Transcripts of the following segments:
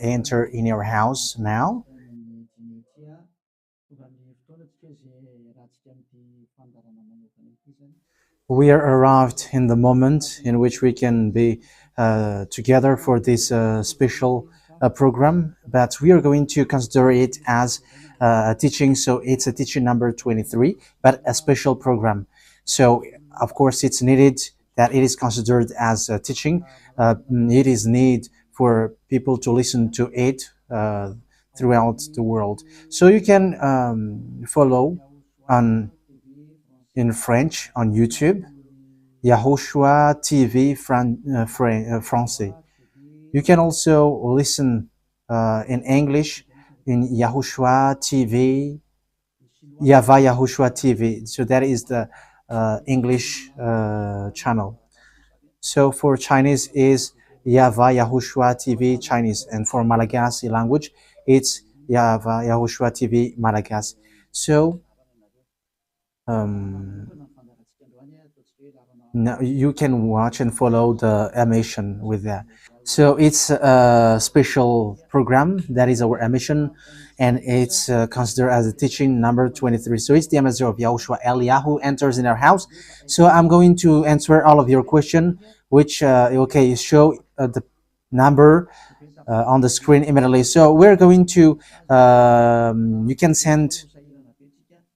enter in your house now. We are arrived in the moment in which we can be together for this special program, but we are going to consider it as a teaching. So it's a teaching number 23, but a special program. So of course it's needed that it is considered as a teaching. It is need for people to listen to it throughout the world. So you can follow on in French on YouTube, YAHOSHUAH TV Français. You can also listen in English in YAHOSHUAH TV, YAHVAH YAHOSHUAH TV. So that is the English channel. So for Chinese is YAHVAH YAHOSHUAH TV Chinese, and for Malagasy language it's YAHVAH YAHOSHUAH TV Malagasy. So now you can watch and follow the emission with that. So it's a special program that is our emission, and it's considered as a teaching number 23. So it's the ambassador of Yahushua Eliyahu enters in our house. So I'm going to answer all of your question, which okay, show the number on the screen immediately. So we're going to you can send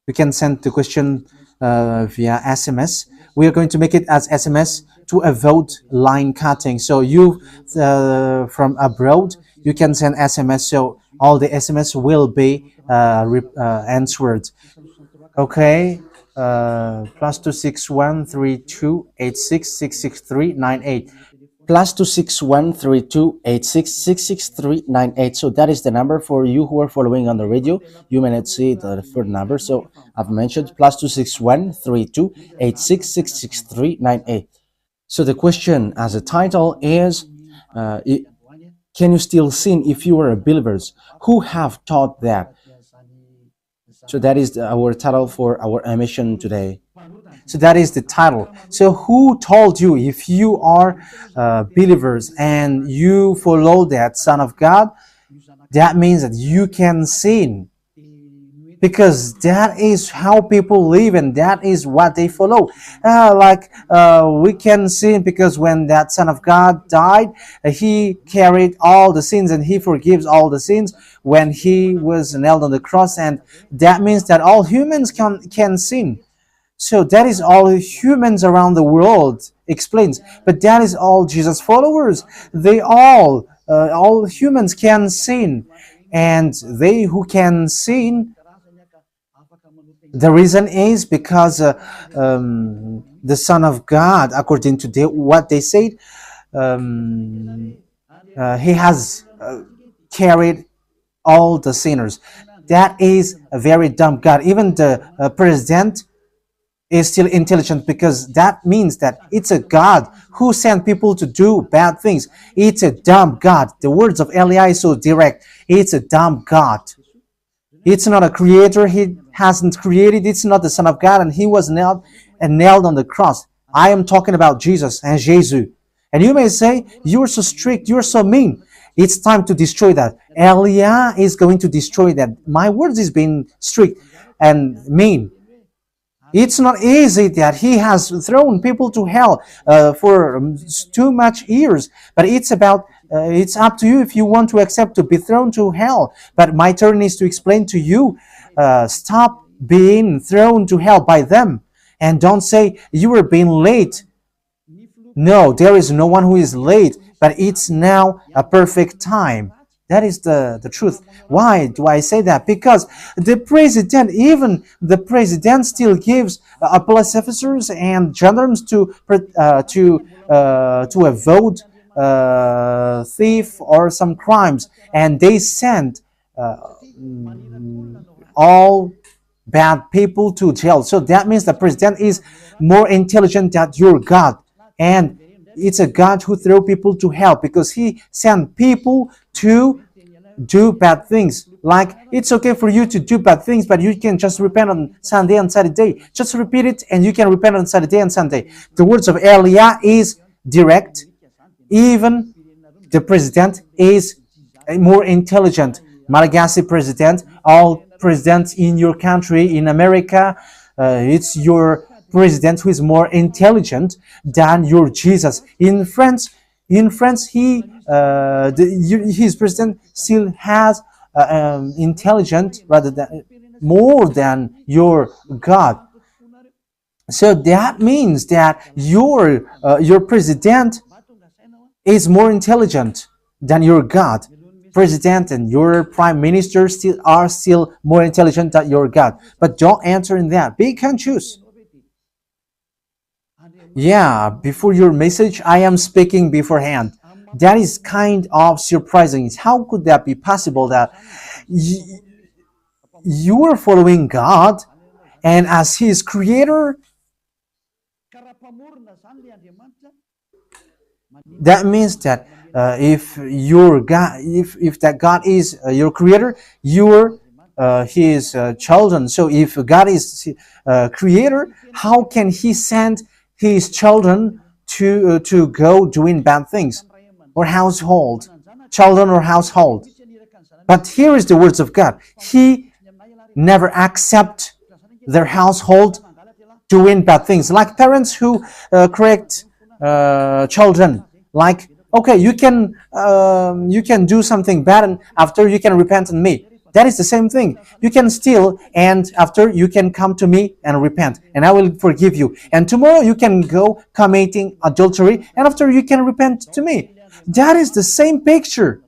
the question via SMS. We are going to make it as SMS to avoid line cutting. So you from abroad, you can send SMS. So all the SMS will be answered. Okay. +2613286666398. +2613286666398. So that is the number for you who are following on the radio. You may not see the third number, so I've mentioned +2613286666398. So the question as a title is, can you still sin if you are a believers? Who have taught that? So that is our title for our emission today. So that is the title. So who told you, if you are believers and you follow that Son of God, that means that you can sin? Because that is how people live and that is what they follow. We can sin because when that Son of God died, he carried all the sins and he forgives all the sins when he was nailed on the cross, and that means that all humans can sin. So that is all humans around the world explains. But that is all Jesus followers. They all humans can sin. And they who can sin, the reason is because the Son of God, according to what they said, he has carried all the sinners. That is a very dumb God. Even the president is still intelligent, because that means that it's a God who sent people to do bad things. It's a dumb God. The words of Eli is so direct. It's a dumb God. It's not a creator. He hasn't created. It's not the Son of God, and he was nailed on the cross. I am talking about Jesus and Jesus. And you may say, you're so strict, you're so mean. It's time to destroy that. Elia is going to destroy that. My words is being strict and mean. It's not easy that he has thrown people to hell for too much years, but it's about it's up to you if you want to accept to be thrown to hell. But my turn is to explain to you, stop being thrown to hell by them, and don't say you were being late. No, there is no one who is late, but it's now a perfect time. That is the truth. Why do I say that? Because the president, even the president, still gives police officers and gendarmes to avoid thief or some crimes, and they send all bad people to jail. So that means the president is more intelligent than your God, and it's a God who throw people to hell because he sent people to do bad things. Like, it's okay for you to do bad things, but you can just repent on Sunday and Saturday. Just repeat it and you can repent on Saturday and Sunday. The words of Elia is direct. Even The president is more intelligent. Malagasy president, all presidents in your country, in America, it's your president who is more intelligent than your Jesus. In France, his president still has intelligent rather than more than your God. So that means that your president is more intelligent than your God. President and your prime minister are still more intelligent than your God. But don't answer in that. Be conscious. Yeah, before your message, I am speaking beforehand. That is kind of surprising. How could that be possible that you are following God and as His creator? That means that if your God, if that God is your creator, you're His children. So if God is creator, how can He send His children to go doing bad things, or children or household? But here is the words of God. He never accept their household doing bad things, like parents who correct children. Like, okay, you can do something bad, and after you can repent on me. That is the same thing. You can steal, and after you can come to me and repent, and I will forgive you. And tomorrow you can go committing adultery, and after you can repent to me. That is the same picture.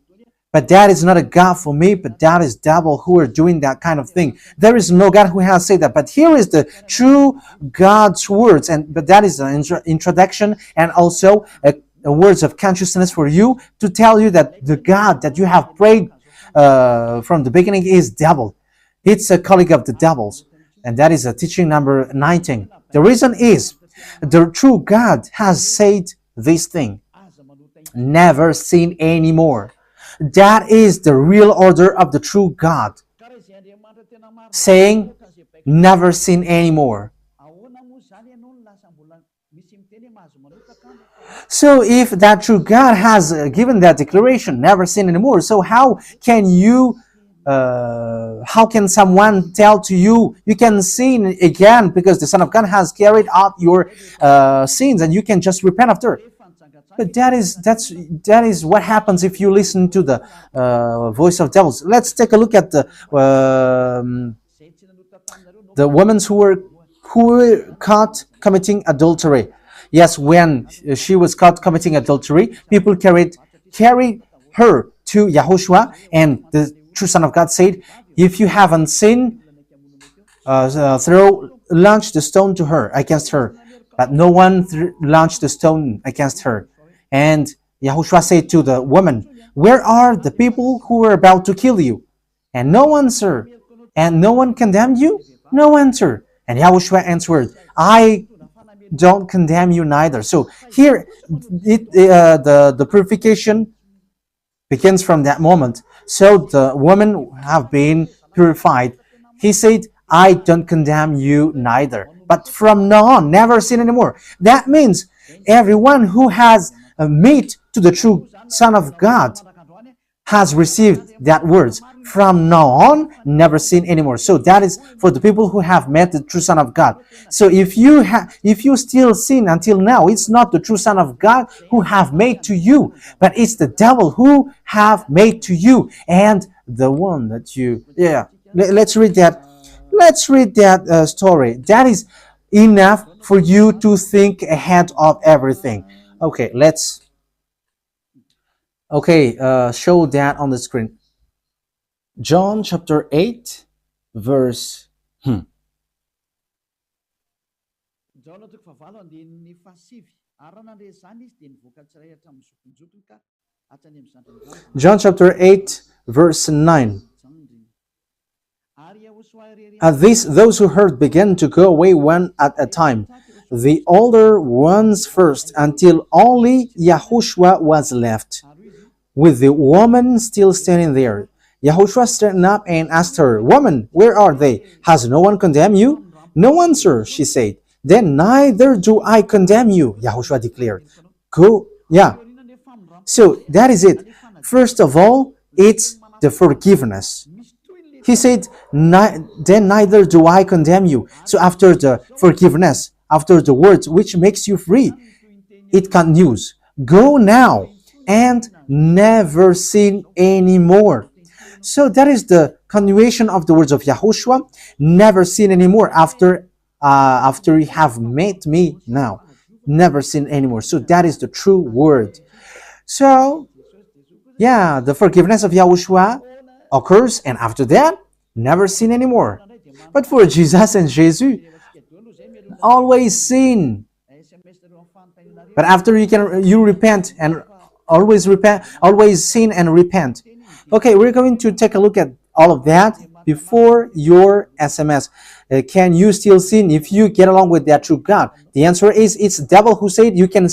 But that is not a God for me, but that is devil who are doing that kind of thing. There is no God who has said that. But here is the true God's words, but that is an introduction and also a words of consciousness for you to tell you that the God that you have prayed from the beginning is devil. It's a colleague of the devils. And that is a teaching number 19. The reason is the true God has said this thing. Never sin anymore. That is the real order of the true God. Saying, never sin anymore. So if that true God has given that declaration, never sin anymore, so how can someone tell to you, you can sin again because the Son of God has carried out your sins and you can just repent after? But that is what happens if you listen to the voice of devils. Let's take a look at the women who were caught committing adultery. Yes, when she was caught committing adultery, people carried her to YAHOSHUAH, and the true Son of God said, if you haven't sinned, launch the stone to her, against her. But no one launched the stone against her. And YAHOSHUAH said to the woman, where are the people who were about to kill you? And no answer. And no one condemned you? No answer. And YAHOSHUAH answered, I don't condemn you neither. So here, the purification begins from that moment. So the women have been purified. He said, I don't condemn you neither. But from now on, never sin anymore. That means everyone who has met to the true Son of God has received that words. From now on, never sin anymore. So that is for the people who have met the true Son of God. So if you still sin until now, it's not the true Son of God who have made to you, but it's the devil who have made to you, and the one that you. Yeah. Let's read that. Let's read that story. That is enough for you to think ahead of everything. Okay, show that on the screen. John chapter 8, verse. John chapter 8, verse 9. At this, those who heard began to go away one at a time, the older ones first, until only YAHOSHUAH was left, with the woman still standing there. YAHOSHUAH straightened up and asked her, Woman, where are they? Has no one condemned you? No one, sir, she said. Then neither do I condemn you, YAHOSHUAH declared. Go, yeah. So that is it. First of all, it's the forgiveness. He said, then neither do I condemn you. So after the forgiveness, after the words which makes you free, it continues. Go now and never sin anymore. So that is the continuation of the words of Yahushua. Never sin anymore after you have met me now. Never sin anymore. So that is the true word. So yeah, the forgiveness of Yahushua occurs, and after that, never sin anymore. But for Jesus and Jesus, always sin. But after you repent and always sin and repent. Okay, we're going to take a look at all of that before your SMS. Can you still sin if you get along with that true God? The answer is it's the devil who said you can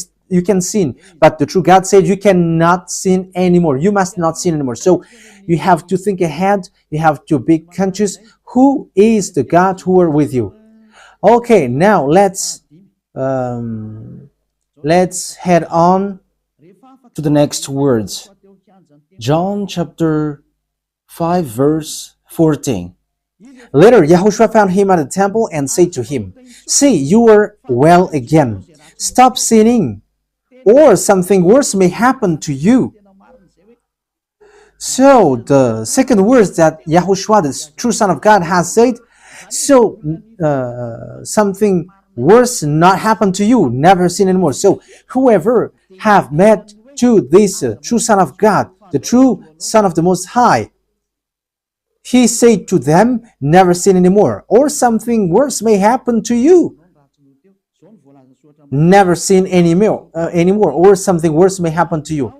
sin, but the true God said you cannot sin anymore. You must not sin anymore. So you have to think ahead. You have to be conscious. Who is the God who are with you? Okay, now let's head on to the next words. John chapter 5 verse 14. Later, Yahushua found him at the temple and said to him, "See, you are well again. Stop sinning, or something worse may happen to you." So the second words that Yahushua, the true Son of God, has said, so something worse not happen to you, never sin anymore. So whoever have met to this true Son of God, the true Son of the Most High, he said to them, never sin anymore, or something worse may happen to you. Never sin anymore, or something worse may happen to you.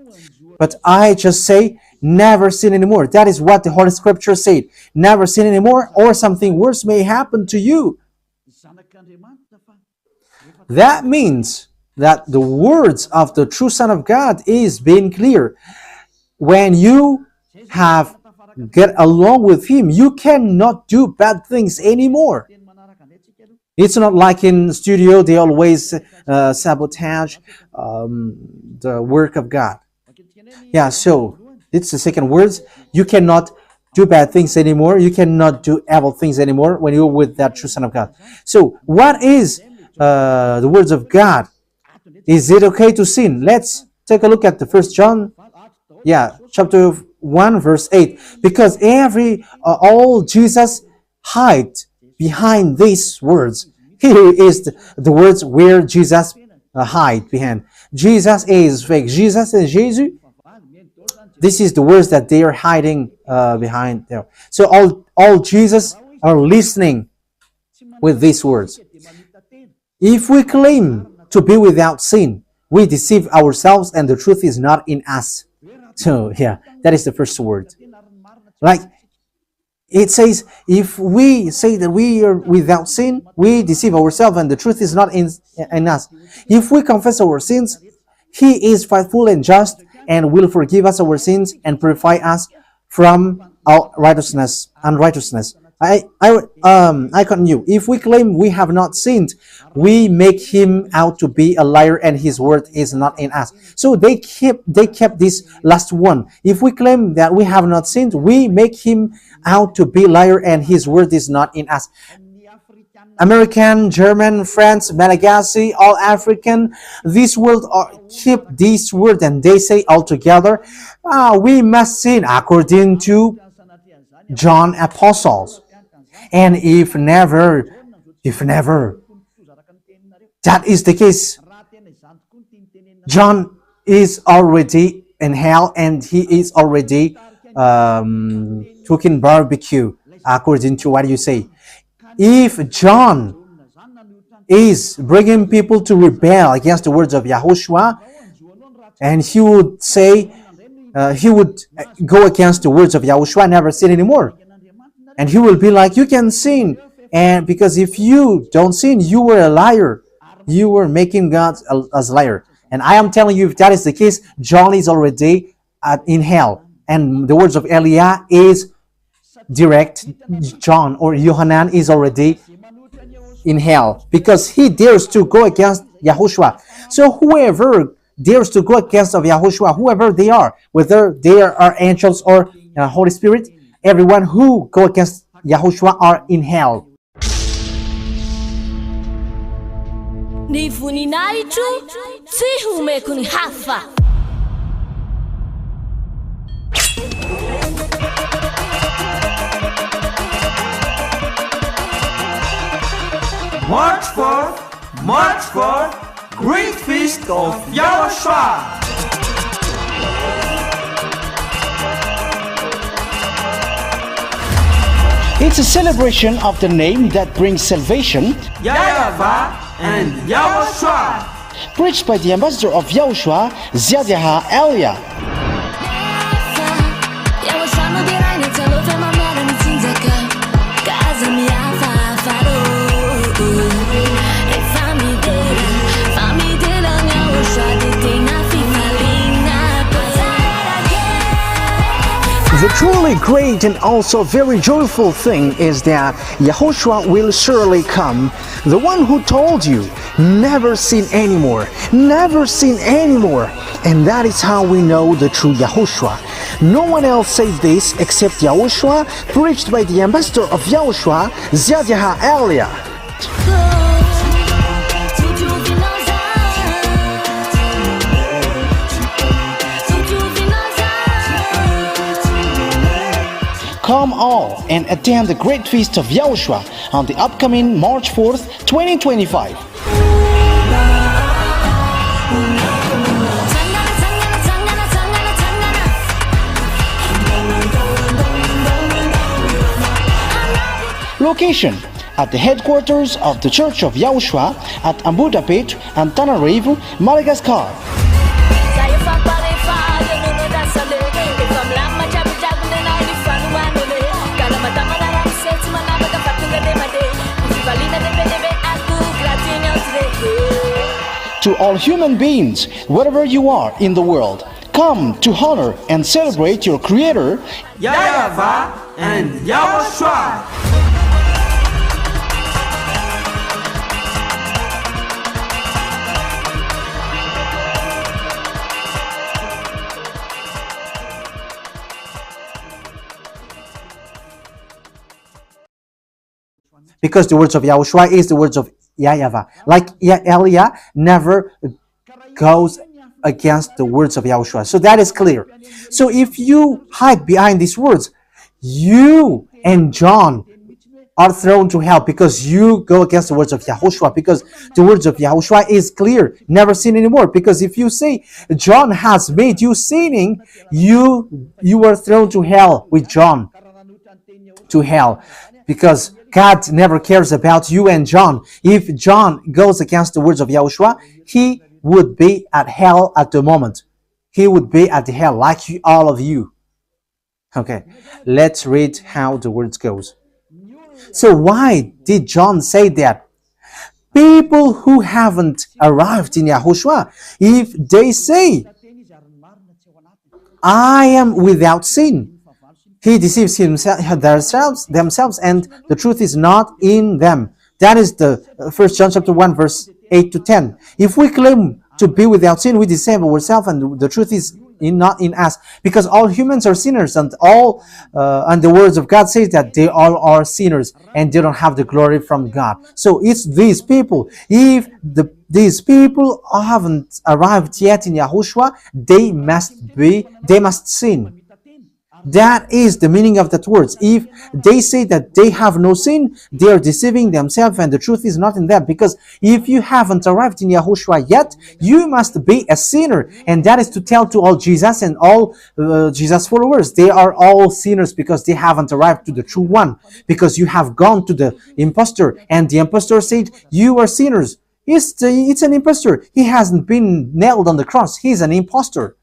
But I just say, never sin anymore. That is what the Holy Scripture said. Never sin anymore, or something worse may happen to you. That means that the words of the true Son of God is being clear. When you have get along with him, you cannot do bad things anymore. It's not like in studio, they always sabotage the work of God. Yeah, so it's the second words. You cannot do bad things anymore. You cannot do evil things anymore when you're with that true Son of God. So what is the words of God? Is it okay to sin? Let's take a look at the 1 John, chapter 1 verse 8. Because all Jesus hide behind these words. Here is the words where Jesus hide behind. Jesus is fake. Jesus and Jesus. This is the words that they are hiding behind there. So all Jesus are listening with these words. If we claim to be without sin, we deceive ourselves and the truth is not in us. So that is the first word. Like it says, if we say that we are without sin, we deceive ourselves and the truth is not in us. If we confess our sins, he is faithful and just and will forgive us our sins and purify us from our unrighteousness. I continue. If we claim we have not sinned, we make him out to be a liar and his word is not in us. So they kept this last one. If we claim that we have not sinned, we make him out to be a liar and his word is not in us. American, German, French, Malagasy, all African, this world keep this word and they say all together, we must sin according to John Apostles. And if never that is the case, John is already in hell and he is already cooking barbecue according to what you say. If John is bringing people to rebel against the words of Yahushua, and he would say, he would go against the words of Yahushua, never sin anymore. And he will be like, you can sin. And because if you don't sin, you were a liar. You were making God as a liar. And I am telling you, if that is the case, John is already in hell. And the words of Eliah is direct. John or Yohanan is already in hell because he dares to go against Yahushua. So whoever dares to go against of Yahushua, whoever they are, whether they are angels or Holy Spirit, everyone who go against Yahushua are in hell. Ni voninahitro tsy homeko ny hafa. March for Great Feast of YAHOSHUAH. It's a celebration of the name that brings salvation, YAHVAH and YAHOSHUAH. preached by the ambassador of YAHOSHUAH, YAHVAH. The truly great and also very joyful thing is that Yahushua will surely come. The one who told you, never sin anymore, never sin anymore. And that is how we know the true Yahushua. No one else says this except Yahushua, preached by the ambassador of Yahushua, YAHVAH. Come all and attend the Great Feast of YAHOSHUAH on the upcoming March 4th, 2025. Location at the headquarters of the Church of YAHOSHUAH at Ambudapet and Tananarivo, Madagascar. To all human beings, wherever you are in the world, come to honor and celebrate your Creator, YAHVAH and YAHOSHUAH. Because the words of Yahushua is the words of YAHVAH. Like Elia never goes against the words of Yahushua. So that is clear. So if you hide behind these words, you and John are thrown to hell because you go against the words of Yahushua, because the words of Yahushua is clear, never sin anymore. Because if you say John has made you sinning, you are thrown to hell with John, to hell, because God never cares about you and John. If John goes against the words of Yahushua, he would be at hell at the moment. He would be at the hell like all of you. Okay, let's read how the words goes. So why did John say that? People who haven't arrived in Yahushua, if they say, I am without sin, he deceives themselves, and the truth is not in them. That is the 1 John chapter 1, verse 8 to 10. If we claim to be without sin, we deceive ourselves, and the truth is not in us. Because all humans are sinners, and and the words of God says that they all are sinners, and they don't have the glory from God. So it's these people. If these people haven't arrived yet in Yahushua, they must sin. That is the meaning of that words. If they say that they have no sin, they are deceiving themselves, and the truth is not in them. Because if you haven't arrived in Yahushua yet, you must be a sinner. And that is to tell to all Jesus and all Jesus followers. They are all sinners because they haven't arrived to the true one. Because you have gone to the impostor, and the impostor said, you are sinners. It's an impostor. He hasn't been nailed on the cross. He's an impostor.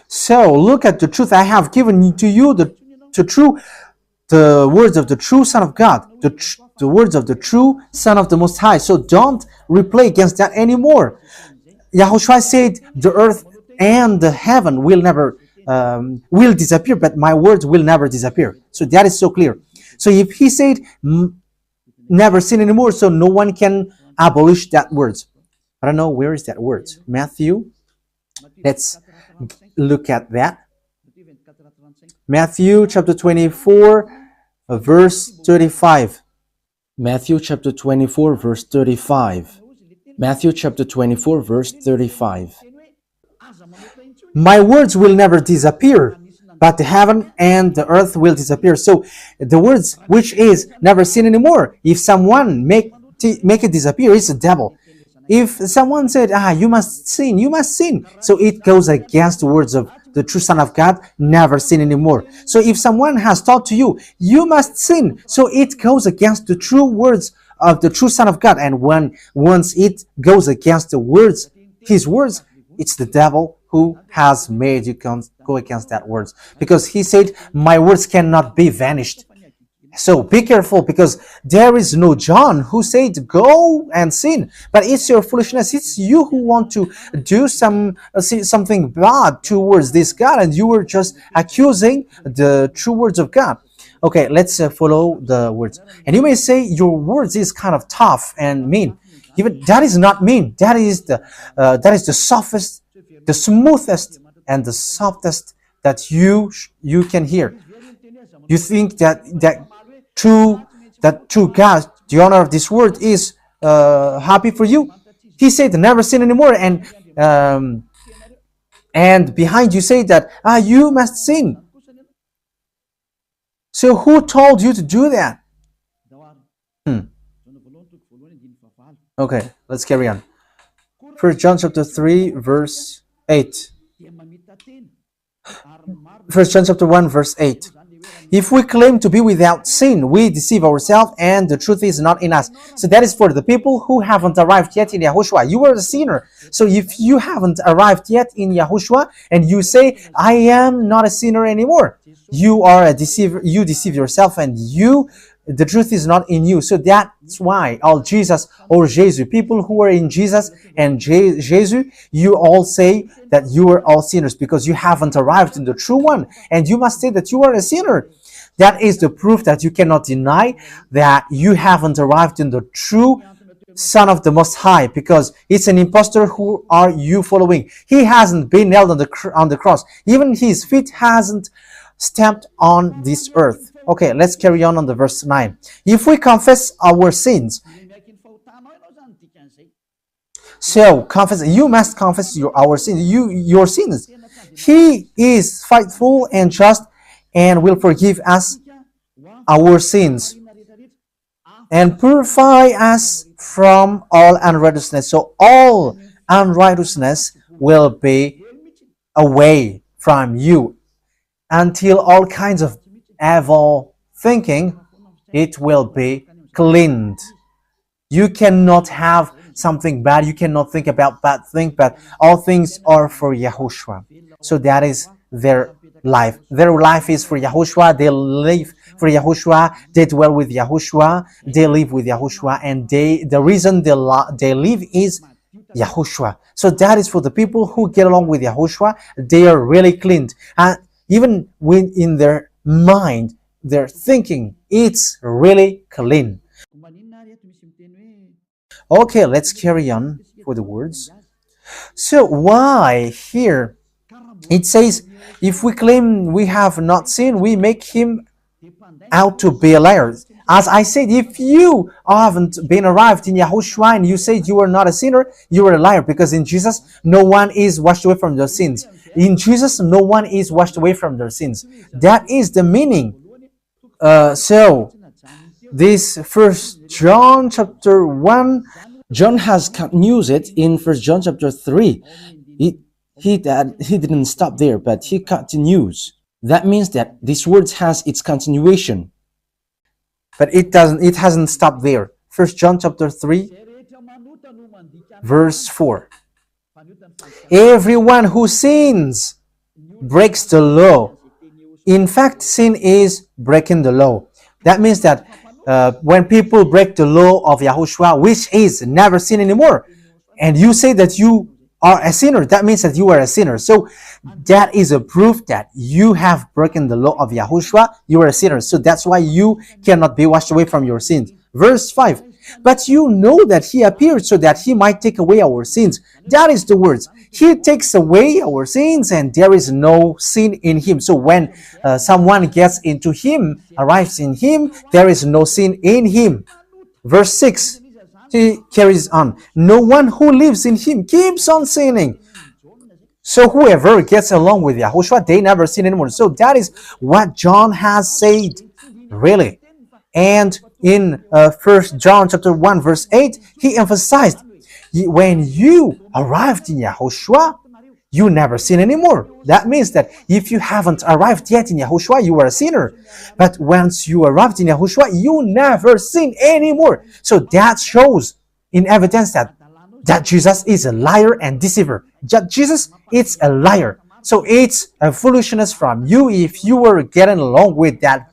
So look at the truth. I have given to you the words of the true Son of God, the words of the true Son of the Most High. So don't replay against that anymore. Yahushua said the earth and the heaven will never will disappear, but my words will never disappear. So that is so clear. So if he said never sin anymore, so no one can abolish that word. I don't know where is that word. Matthew. Let's look at that. Matthew chapter 24, verse 35. Matthew chapter 24, verse 35. Matthew chapter 24, verse 35. My words will never disappear, but the heaven and the earth will disappear. So the words which is never sin anymore, if someone make it disappear, it's the devil. If someone said, you must sin, you must sin. So it goes against the words of the true Son of God, never sin anymore. So if someone has taught to you, you must sin. So it goes against the true words of the true Son of God. And once it goes against the words, his words, it's the devil who has made you go against that words. Because he said, my words cannot be vanished. So be careful, because there is no John who said go and sin, but it's your foolishness. It's you who want to do something bad towards this God, and you were just accusing the true words of God. Okay, let's follow the words. And you may say your words is kind of tough and mean. Even that is not mean. That is the softest, the smoothest, and the softest that you can hear. You think that true God, the honor of this word, is happy for you. He said never sin anymore, and behind you say that you must sin. So who told you to do that? Okay, let's carry on. 1 John chapter 3 verse 8. 1 John chapter 1 verse 8. If we claim to be without sin, we deceive ourselves and the truth is not in us. So that is for the people who haven't arrived yet in Yahushua. You are a sinner. So if you haven't arrived yet in Yahushua and you say, I am not a sinner anymore, you are a deceiver. You deceive yourself and the truth is not in you. So that's why all Jesus or Jesus, people who are in Jesus and Jesus, you all say that you are all sinners because you haven't arrived in the true one. And you must say that you are a sinner. That is the proof that you cannot deny that you haven't arrived in the true Son of the Most High, because it's an impostor. Who are you following? He hasn't been nailed on the cross. Even his feet hasn't stamped on this earth. Okay, let's carry on the verse 9. If we confess our sins, so confess, you must confess our sins, your sins. He is faithful and just and will forgive us our sins and purify us from all unrighteousness. So all unrighteousness will be away from you until all kinds of evil thinking, it will be cleaned. You cannot have something bad. You cannot think about bad things, but all things are for Yahushua. So that is their life. Their life is for Yahushua. They live for Yahushua. They dwell with Yahushua. They live with Yahushua. And the reason they live is Yahushua. So that is for the people who get along with Yahushua. They are really cleaned. Even when in their mind, their thinking, it's really clean. Okay, let's carry on for the words. So why here it says, if we claim we have not sinned, we make him out to be a liar. As I said, if you haven't been arrived in Yahushua and you say you are not a sinner, you are a liar, because in Jesus, no one is washed away from their sins. In Jesus, no one is washed away from their sins. That is the meaning. So, this 1 John chapter 1, John has continued it in 1 John chapter 3. He didn't stop there, but he continues. That means that this word has its continuation. But it hasn't stopped there. 1 John chapter 3, verse 4. Everyone who sins breaks the law. In fact, sin is breaking the law. That means that when people break the law of Yahushua, which is never sin anymore, and you say that you are a sinner, that means that you are a sinner. So that is a proof that you have broken the law of Yahushua. You are a sinner. So that's why you cannot be washed away from your sins. Verse 5. But you know that he appeared so that he might take away our sins. That is the words. He takes away our sins and there is no sin in him. So when someone gets into him, arrives in him, there is no sin in him. Verse 6. He carries on. No one who lives in him keeps on sinning. So whoever gets along with Yahushua, they never sin anymore. So that is what John has said, really. And in 1 John chapter 1 verse 8, he emphasized, when you arrived in Yahushua, you never sin anymore. That means that if you haven't arrived yet in Yahushua, you are a sinner. But once you arrived in Yahushua, you never sin anymore. So that shows in evidence that Jesus is a liar and deceiver. Jesus is a liar. So it's a foolishness from you if you were getting along with that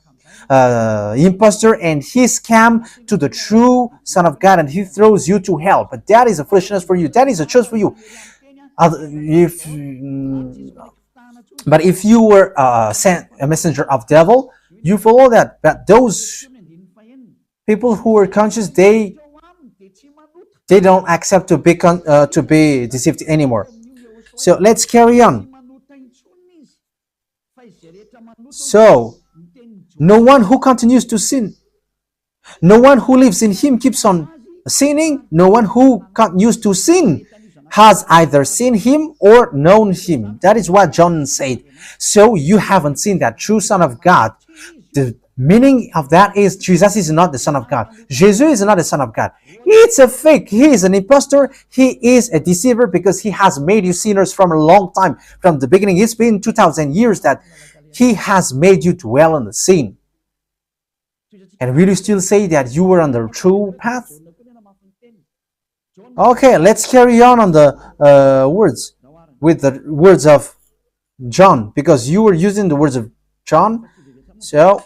impostor and he scam to the true Son of God and he throws you to hell. But that is a foolishness for you. That is a choice for you. But if you were sent a messenger of devil, you follow that. But those people who are conscious, they don't accept to be deceived anymore. So let's carry on. So no one who continues to sin, no one who lives in him keeps on sinning. No one who continues to sin has either seen him or known him. That is what John said. So you haven't seen that true Son of God. The meaning of that is Jesus is not the Son of God. Jesus is not the Son of God. It's a fake. He is an impostor. He is a deceiver because he has made you sinners from a long time. From the beginning, it's been 2,000 years that he has made you dwell in the sin. And will you still say that you were on the true path? Okay, let's carry on the words with the words of John, because you were using the words of John. So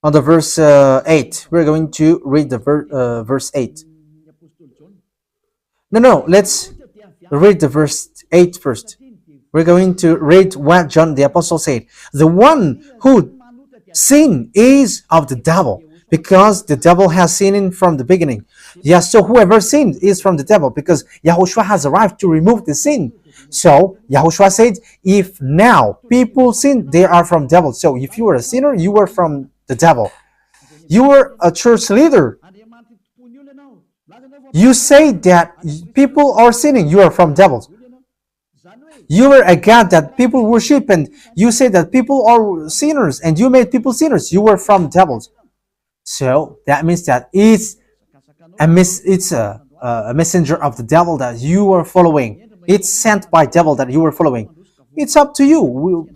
on the verse 8, we're going to read the verse 8. No, let's read the verse 8 first. We're going to read what John the Apostle said. The one who sinned is of the devil, because the devil has sinned from the beginning. Yes, so whoever sinned is from the devil, because Yahushua has arrived to remove the sin. So Yahushua said, if now people sin, they are from devil. So if you were a sinner, you were from the devil. You were a church leader. You say that people are sinning, you are from devils. You were a God that people worship, and you say that people are sinners, and you made people sinners. You were from devils. So that means that it's a messenger of the devil that you are following. It's sent by devil that you are following. It's up to you.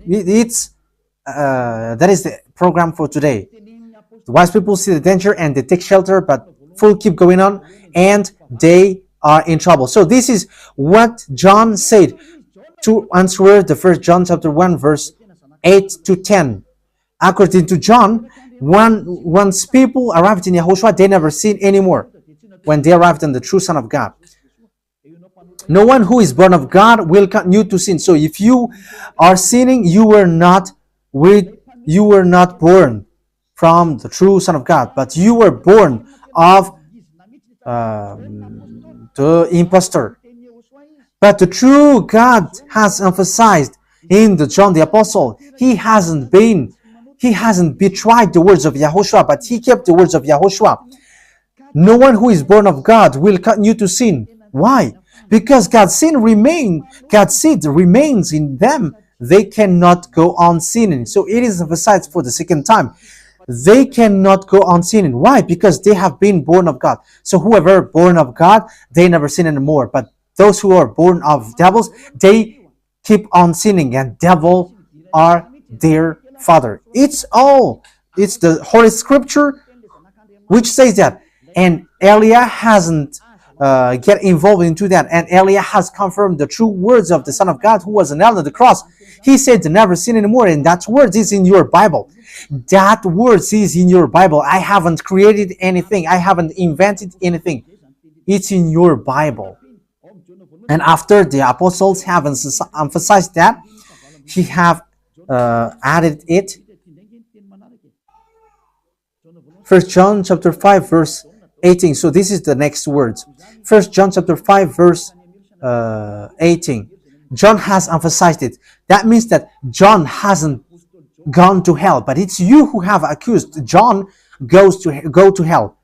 That is the program for today. The wise people see the danger and they take shelter, but fools keep going on and they are in trouble. So this is what John said to answer the 1 John chapter 1 verse 8 to 10. According to John, once people arrived in Yahushua, they never sin anymore when they arrived in the true Son of God. No one who is born of God will continue to sin. So if you are sinning, you were not born from the true Son of God, but you were born of the impostor. But the true God has emphasized in the John the Apostle, he hasn't betrayed the words of Yahushua, but he kept the words of Yahushua. No one who is born of God will continue to sin. Why? Because God's seed remains in them. They cannot go on sinning. So it is emphasized for the second time. They cannot go on sinning. Why? Because they have been born of God. So whoever born of God, they never sin anymore. But those who are born of devils, they keep on sinning, and devil are their father. It's the Holy Scripture which says that. And Eliah hasn't get involved into that. And Eliah has confirmed the true words of the Son of God who was nailed on the cross. He said to never sin anymore, and that word is in your Bible. That word is in your Bible. I haven't created anything. I haven't invented anything. It's in your Bible. And after the apostles have emphasized that, he have added it. First John chapter 5 verse 18. So this is the next words. First John chapter 5 verse 18. John has emphasized it. That means that John hasn't gone to hell, but it's you who have accused John go to hell.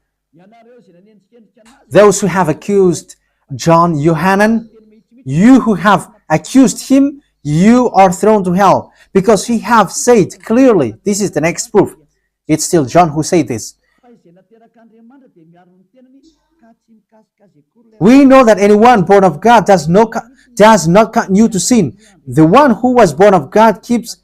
Those who have accused John Yohanan, you who have accused him, you are thrown to hell, because he have said clearly. This is the next proof. It's still John who said this. We know that anyone born of God does not continue to sin. The one who was born of God keeps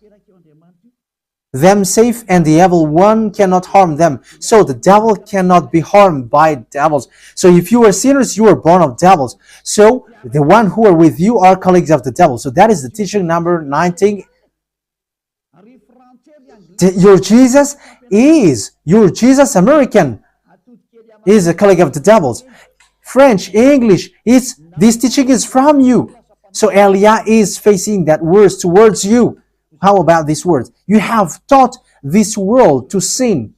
them safe, and the evil one cannot harm them. So the devil cannot be harmed by devils. So if you are sinners, you are born of devils. So the one who are with you are colleagues of the devil. So that is the teaching number 19. Your Jesus American is a colleague of the devils. French, English, this teaching is from you. So Elia is facing that words towards you. How about these words? You have taught this world to sin.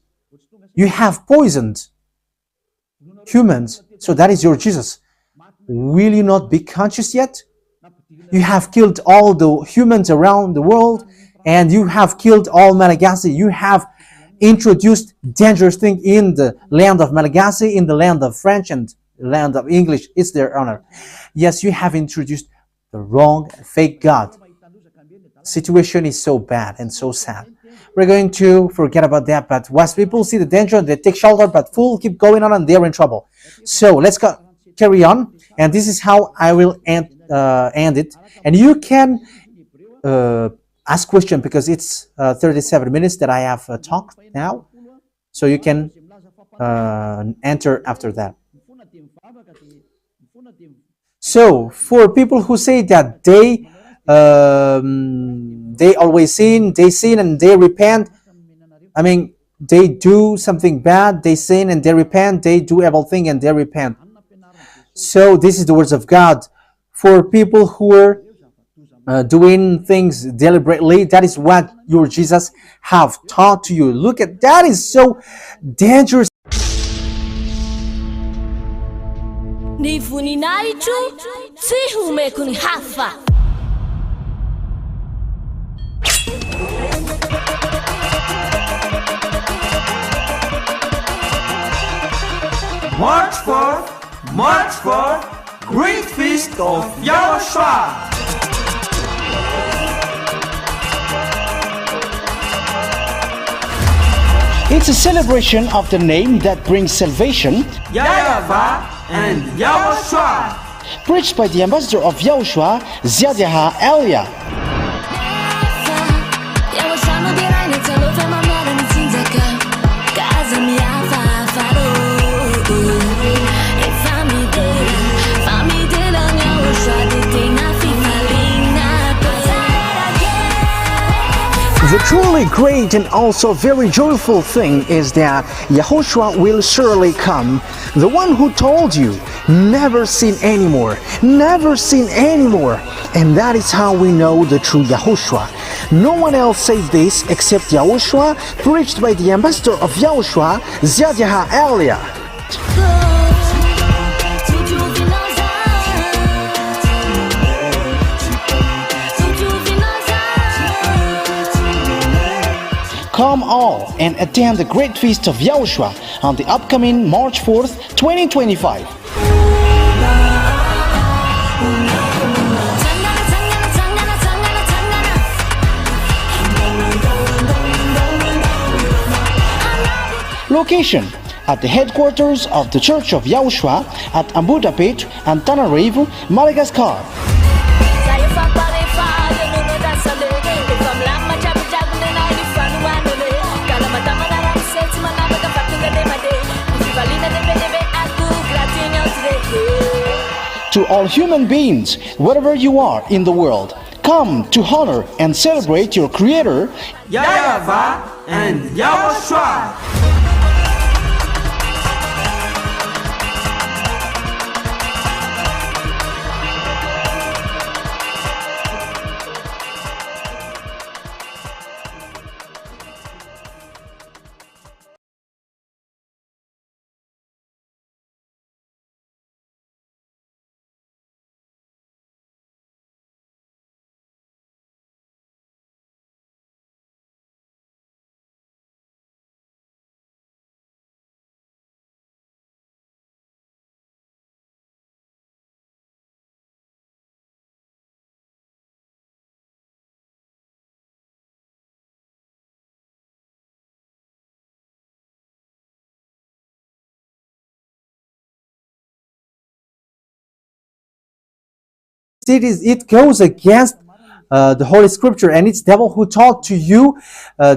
You have poisoned humans. So that is your Jesus. Will you not be conscious yet? You have killed all the humans around the world, and you have killed all Malagasy. You have introduced dangerous things in the land of Malagasy, in the land of French, and the land of English. It's their honor. Yes, you have introduced the wrong, fake God. Situation is so bad and so sad. We're going to forget about that, but once people see the danger, they take shelter, but fools keep going on and they're in trouble. So let's carry on, and this is how I will end it. And you can ask question, because it's 37 minutes that I have talked now, so you can enter after that. So for people who say that they always sin, and they repent. I mean, they do something bad, they sin and they repent. They do evil thing and they repent. So this is the words of God. For people who are doing things deliberately, that is what your Jesus have taught to you. Look at that, is so dangerous. Ni voninahitro tsy homeko ny hafa. March 4th, Great Feast of YAHOSHUAH. It's a celebration of the name that brings salvation, YAHVAH and YAHOSHUAH. preached by the ambassador of YAHOSHUAH, YAHVAH. The truly great and also very joyful thing is that YAHOSHUAH will surely come. The one who told you, never sin anymore, never sin anymore. And that is how we know the true YAHOSHUAH. No one else said this except YAHOSHUAH, preached by the ambassador of YAHOSHUAH, YAHVAH. Come all and attend the Great Feast of YAHOSHUAH on the upcoming March 4th, 2025. Location: at the headquarters of the Church of YAHOSHUAH at Ambudapet, Antananarivo, Madagascar. To all human beings, wherever you are in the world, come to honor and celebrate your Creator, YAHVAH and YAHOSHUAH. it goes against the Holy Scripture, and it's devil who taught to you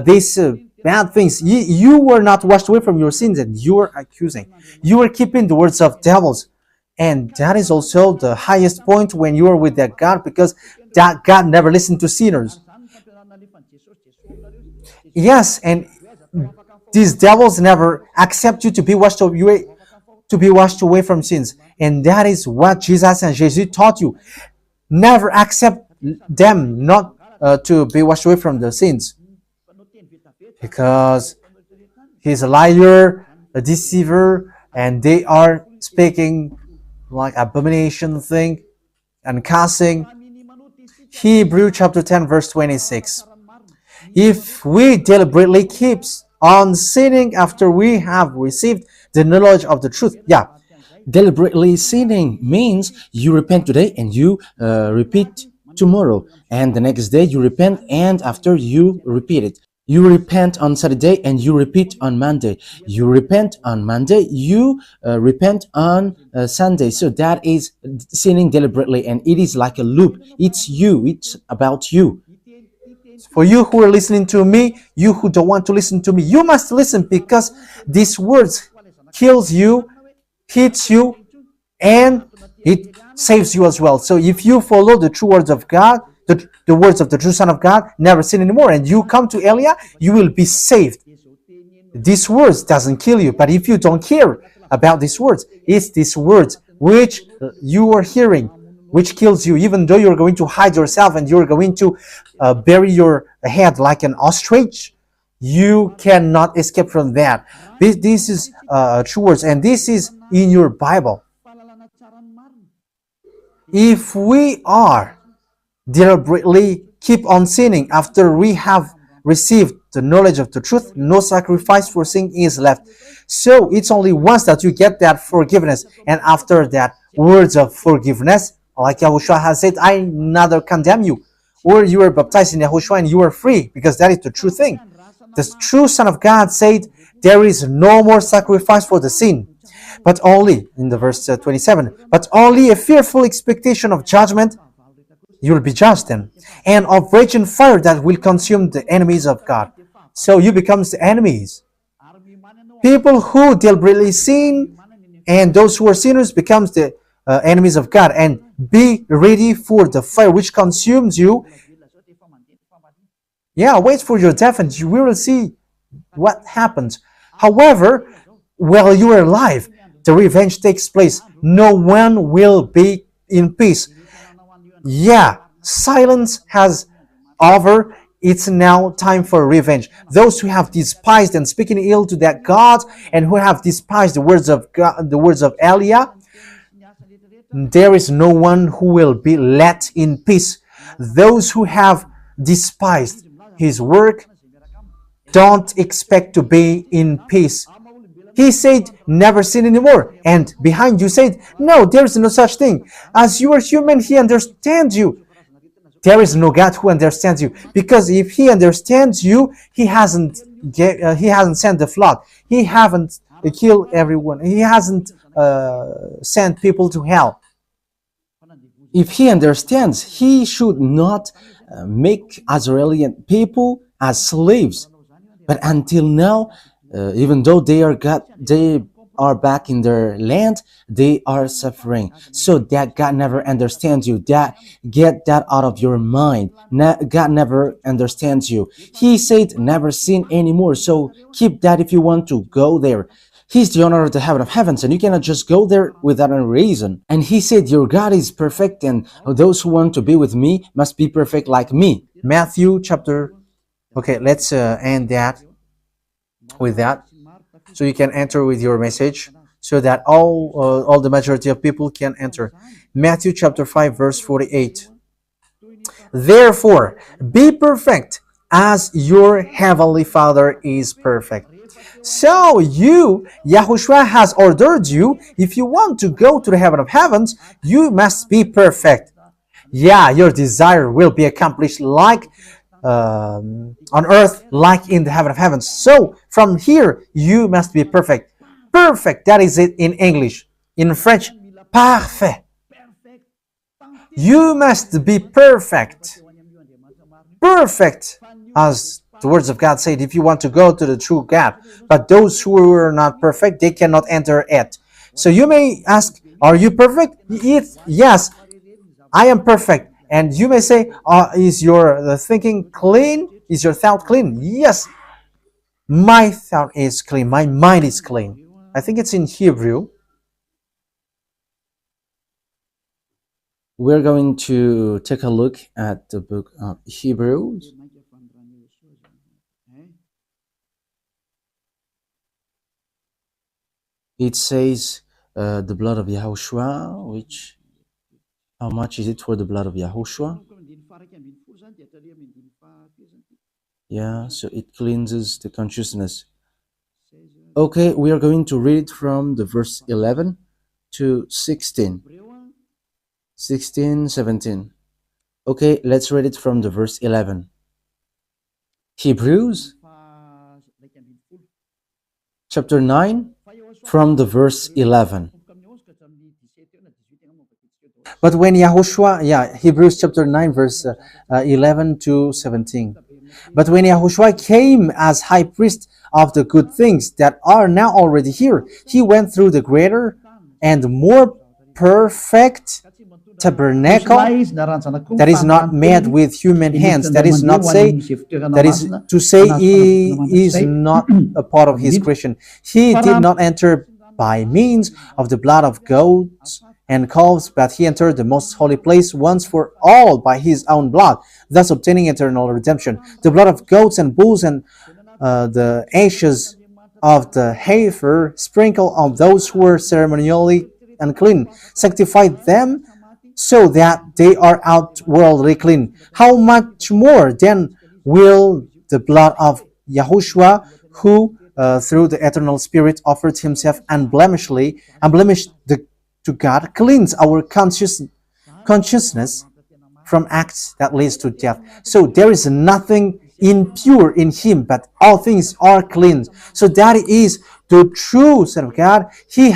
these bad things. You were not washed away from your sins, and you were accusing. You were keeping the words of devils. And that is also the highest point when you are with that God, because that God never listened to sinners. Yes, and these devils never accept you to be washed away from sins. And that is what Jesus and Jesus taught you. Never accept them not to be washed away from the sins, because he's a liar, a deceiver, and they are speaking like abomination thing and cussing. Hebrew chapter 10 verse 26. If we deliberately keep on sinning after we have received the knowledge of the truth, Deliberately sinning means you repent today and you repeat tomorrow, and the next day you repent, and after you repeat it. You repent on Saturday and you repeat on Monday. You repent on Monday, you repent on Sunday. So that is sinning deliberately, and it is like a loop. It's you, it's about you. for you who are listening to me, you who don't want to listen to me, you must listen, because these words kills you, hits you, and it saves you as well. So if you follow the true words of God, the words of the true Son of God, never sin anymore, and you come to Elia, you will be saved. These words doesn't kill you, but if you don't care about these words, it's these words which you are hearing, which kills you, even though you're going to hide yourself and you're going to bury your head like an ostrich. You cannot escape from that. This is true words, and this is in your Bible. If we are deliberately keep on sinning after we have received the knowledge of the truth, no sacrifice for sin is left. So it's only once that you get that forgiveness, and after that words of forgiveness, like YAHOSHUAH has said, I neither condemn you, or you are baptized in YAHOSHUAH and you are free, because that is the true thing. The true Son of God said, there is no more sacrifice for the sin, but only, in the verse 27, but only a fearful expectation of judgment. You will be judged then, and of raging fire that will consume the enemies of God. So you become the enemies. People who deliberately sin and those who are sinners becomes the enemies of God. And be ready for the fire which consumes you. Wait for your death and you will see what happens. However, while you are alive, the revenge takes place. No one will be in peace. Silence has over. It's now time for revenge. Those who have despised and speaking ill to that God, and who have despised the words of God, the words of Elia, there is no one who will be let in peace. Those who have despised his work don't expect to be in peace. He said, never sin anymore. And behind you said, no, there is no such thing. As you are human, he understands you. There is no God who understands you. Because if he understands you, he hasn't sent the flood. He hasn't killed everyone. He hasn't sent people to hell. If he understands, he should not make Israeli people as slaves. But until now, even though they are back in their land, they are suffering. So that God never understands you. Get that out of your mind. God never understands you. He said never sin anymore. So keep that if you want to go there. He's the owner of the heaven of heavens, and you cannot just go there without a reason. And he said your God is perfect, and those who want to be with me must be perfect like me. Matthew chapter. Okay, let's end that with that, so you can enter with your message, so that all the majority of people can enter. Matthew chapter 5 verse 48. Therefore, be perfect as your heavenly Father is perfect. So YAHOSHUAH has ordered you, if you want to go to the heaven of heavens, you must be perfect. Your desire will be accomplished like on earth, like in the heaven of heavens. So from here, you must be perfect. Perfect, that is it in English. In French, parfait. You must be perfect. Perfect, as the words of God said, if you want to go to the true God. But those who are not perfect, they cannot enter it. So you may ask, are you perfect? Yes, I am perfect. And you may say, is your the thinking clean? Is your thought clean? Yes, my thought is clean. My mind is clean. I think it's in Hebrew. We're going to take a look at the book of Hebrews. It says the blood of Yahushua, which, how much is it for the blood of Yahushua? Yeah, so it cleanses the consciousness. Okay, we are going to read from the verse 11 to 16. 16, 17. Okay, let's read it from the verse 11. Hebrews chapter 9 from the verse 11. But when Yahushua, Hebrews chapter 9, verse 11 to 17. But when Yahushua came as high priest of the good things that are now already here, he went through the greater and more perfect tabernacle that is not made with human hands. That is to say he is not a part of his creation. He did not enter by means of the blood of goats and calves, but he entered the most holy place once for all by his own blood, thus obtaining eternal redemption. The blood of goats and bulls and the ashes of the heifer sprinkled on those who were ceremonially unclean sanctified them so that they are outwardly clean. How much more then will the blood of Yahushua, who through the eternal Spirit offered himself unblemished to God, cleanse our consciousness from acts that leads to death. So there is nothing impure in him, but all things are clean. So that is the true Son of God. He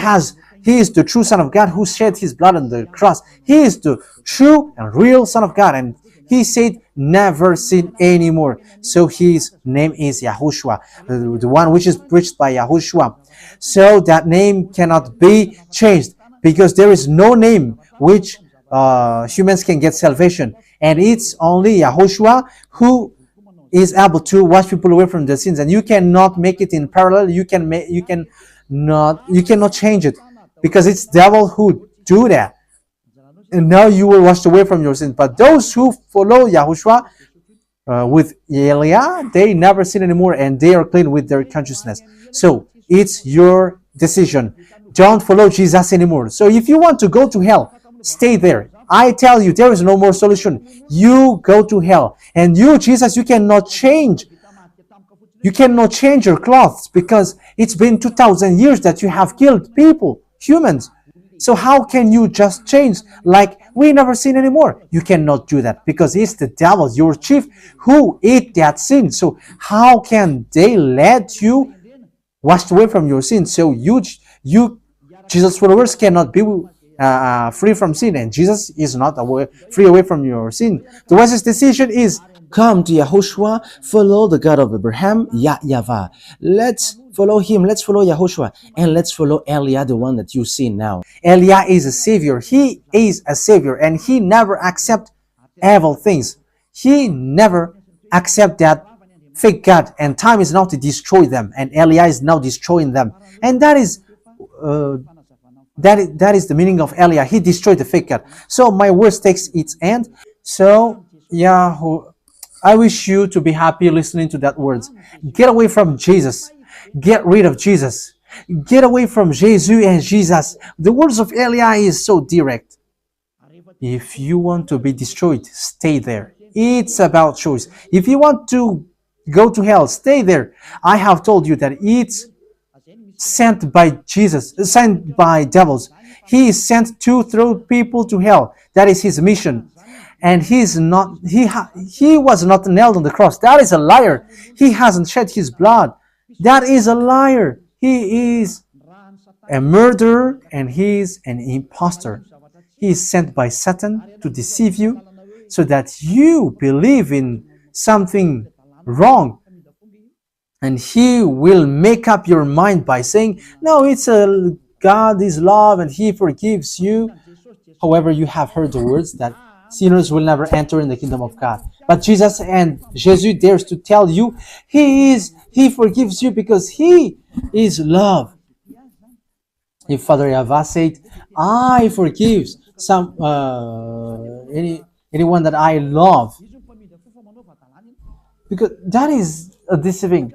is the true Son of God who shed his blood on the cross. He is the true and real Son of God. And he said, never sin anymore. So his name is Yahushua, the one which is preached by Yahushua. So that name cannot be changed, because there is no name which humans can get salvation. And it's only Yahushua who is able to wash people away from their sins. And you cannot make it in parallel. You cannot change it, because it's devil who do that. And now you will washed away from your sins. But those who follow Yahushua with Elia, they never sin anymore, and they are clean with their consciousness. So it's your decision. Don't follow Jesus anymore. So if you want to go to hell, stay there. I tell you, there is no more solution. You go to hell. And you, Jesus, you cannot change. You cannot change your clothes, because it's been 2,000 years that you have killed people, humans. So how can you just change like we never sin anymore? You cannot do that, because it's the devil, your chief, who ate that sin. So how can they let you washed away from your sin? So you Jesus followers cannot be free from sin, and Jesus is not free away from your sin. The wisest decision is come to Yahushua, follow the God of Abraham, YAHVAH. Let's follow him, let's follow Yahushua, and let's follow Elia, the one that you see now. Elia is a savior. He is a savior, and he never accept evil things. He never accept that fake God, and time is now to destroy them, and Elia is now destroying them. And that is the meaning of Elia. He destroyed the fake God. So my words takes its end. So I wish you to be happy listening to that words. Get away from Jesus. Get rid of Jesus. Get away from Jesus and Jesus. The words of Elia is so direct. If you want to be destroyed, stay there. It's about choice. If you want to go to hell, stay there. I have told you that it's sent by Jesus, sent by devils. He is sent to throw people to hell. That is his mission. And he was not nailed on the cross. That is a liar. He hasn't shed his blood. That is a liar. He is a murderer, and he is an impostor. he is sent by Satan to deceive you so that you believe in something wrong. And he will make up your mind by saying, no, it's a God is love and he forgives you. However, you have heard the words that sinners will never enter in the kingdom of God. But Jesus dares to tell you, he forgives you because he is love. If Father YAHVAH said, I forgive anyone that I love, because that is a deceiving.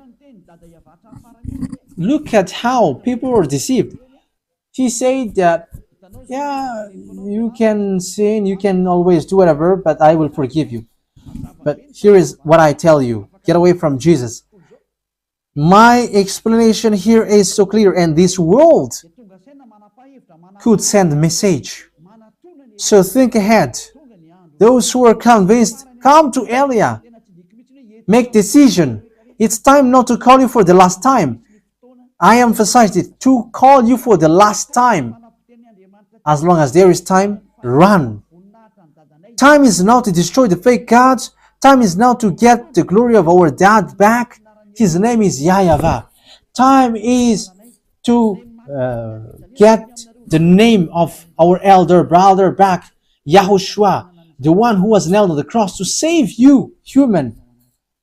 Look at how people are deceived. He said that, yeah, you can sin, you can always do whatever, but I will forgive you. But here is what I tell you. Get away from Jesus. My explanation here is so clear, and this world could send a message. So think ahead. Those who are convinced, come to Elia. Make decision. It's time not to call you for the last time. I emphasized it, to call you for the last time. As long as there is time, run. Time is now to destroy the fake gods. Time is now to get the glory of our dad back. His name is YAHVAH. Time is to get the name of our elder brother back, YAHOSHUAH, the one who was nailed on the cross to save you, human.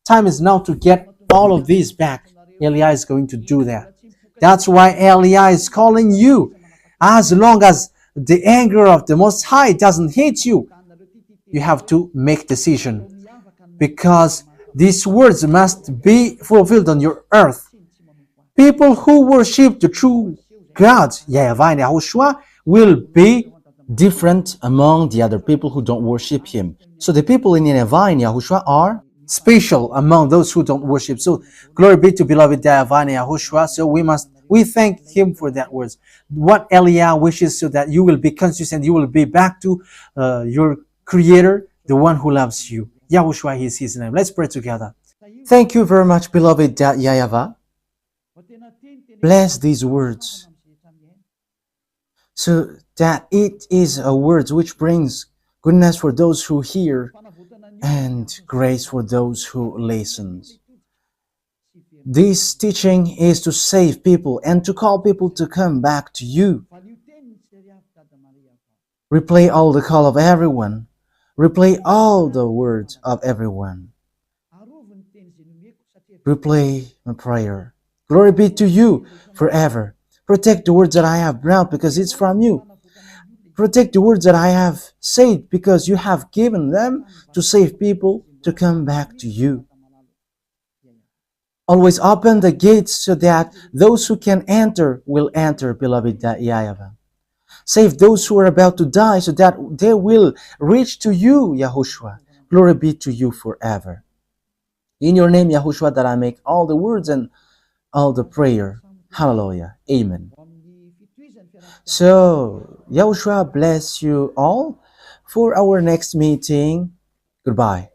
Time is now to get all of these back. Elia is going to do that. That's why Elia is calling you. As long as the anger of the Most High doesn't hit you, you have to make decision, because these words must be fulfilled on your earth. People who worship the true God, YAHVAH and YAHOSHUAH, will be different among the other people who don't worship him. So the people in YAHVAH and YAHOSHUAH are special among those who don't worship. So glory be to beloved YAHVAH and YAHOSHUAH. So we thank him for that words. What Elia wishes, so that you will be conscious and you will be back to your Creator, the one who loves you. YAHOSHUAH is his name. Let's pray together. Thank you very much, beloved YAHVAH. Bless these words, so that it is a word which brings goodness for those who hear and grace for those who listen. This teaching is to save people and to call people to come back to you. Replay all the call of everyone. Replay all the words of everyone. Replay my prayer. Glory be to you forever. Protect the words that I have brought, because it's from you. Protect the words that I have said, because you have given them to save people to come back to you. Always open the gates so that those who can enter will enter, beloved YAHVAH. Save those who are about to die so that they will reach to you, YAHOSHUAH. Glory be to you forever. In your name, YAHOSHUAH, that I make all the words and all the prayer. Hallelujah. Amen. So, YAHOSHUAH bless you all for our next meeting. Goodbye.